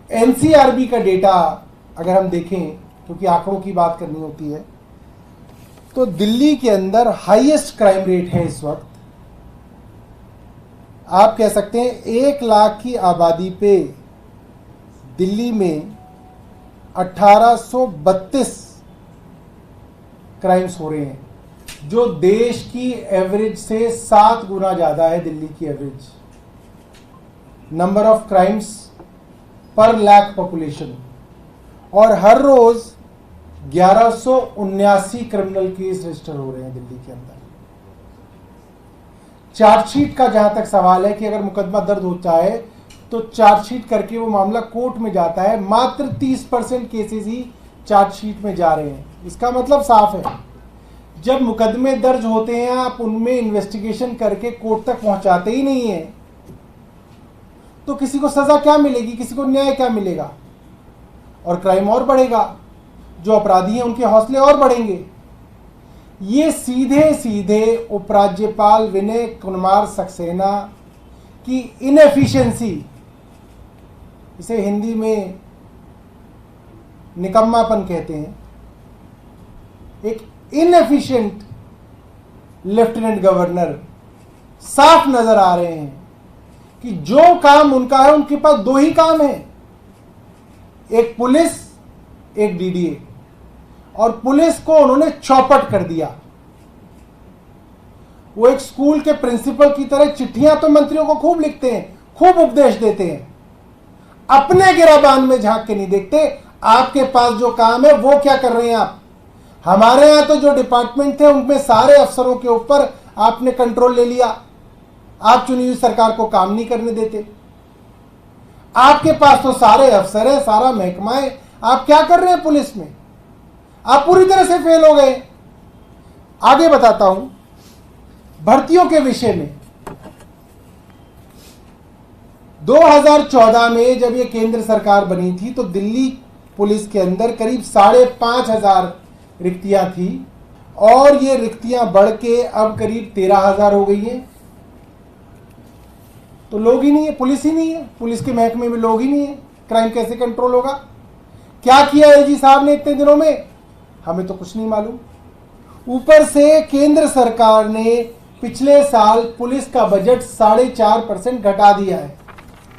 NCRB का data अगर हम देखें, क्योंकि आंकड़ों की बात करनी होती है, तो दिल्ली के अंदर हाईएस्ट क्राइम रेट है इस वक्त। आप कह सकते हैं 1 लाख की आबादी पे दिल्ली में 1832 क्राइम्स हो रहे हैं, जो देश की एवरेज से 7 गुना ज्यादा है। दिल्ली की एवरेज नंबर ऑफ क्राइम्स पर लाख पॉपुलेशन, और हर रोज 1179 क्रिमिनल केस रजिस्टर हो रहे हैं दिल्ली के अंदर। चार्जशीट का जहां तक सवाल है कि अगर मुकदमा दर्ज होता है तो चार्जशीट करके वो मामला कोर्ट में जाता है, मात्र 30% केसेस ही चार्जशीट में जा रहे हैं। इसका मतलब साफ है, जब मुकदमे दर्ज होते हैं आप उनमें इन्वेस्टिगेशन करके कोर्ट तक पहुंचाते ही नहीं है, तो किसी को सजा क्या मिलेगी, किसी को न्याय क्या मिलेगा? और क्राइम और बढ़ेगा, जो अपराधी हैं उनके हौसले और बढ़ेंगे। ये सीधे सीधे उपराज्यपाल विनय कुमार सक्सेना की इनएफिशिएंसी, इसे हिंदी में निकम्मापन कहते हैं, एक इनएफिशिएंट लेफ्टिनेंट गवर्नर साफ नजर आ रहे हैं कि जो काम उनका है, उनके पास 2 ही काम है, एक पुलिस, एक डीडीए। और पुलिस को उन्होंने चौपट कर दिया। वो एक स्कूल के प्रिंसिपल की तरह चिट्ठियां तो मंत्रियों को खूब लिखते हैं, खूब उपदेश देते हैं, अपने गिराबान में झांक के नहीं देखते आपके पास जो काम है वो क्या कर रहे हैं आप। हमारे यहां तो जो डिपार्टमेंट थे उनमें सारे अफसरों के ऊपर आपने कंट्रोल ले लिया, आप चुनी हुई सरकार को काम नहीं करने देते। आपके पास तो सारे अफसर हैं, सारा महकमा है, आप क्या कर रहे हैं पुलिस में? आप पूरी तरह से फेल हो गए। आगे बताता हूं भर्तियों के विषय में। 2014 में जब ये केंद्र सरकार बनी थी तो दिल्ली पुलिस के अंदर करीब 5,500 रिक्तियां थी, और ये रिक्तियां बढ़ के अब करीब 13,000 हो गई हैं। तो लोग ही नहीं है, पुलिस ही नहीं है, पुलिस के महकमे में लोग ही नहीं है, क्राइम कैसे कंट्रोल होगा? क्या किया एजी साहब ने इतने दिनों में? हमें तो कुछ नहीं मालूम। ऊपर से केंद्र सरकार ने पिछले साल पुलिस का बजट 4.5% घटा दिया है।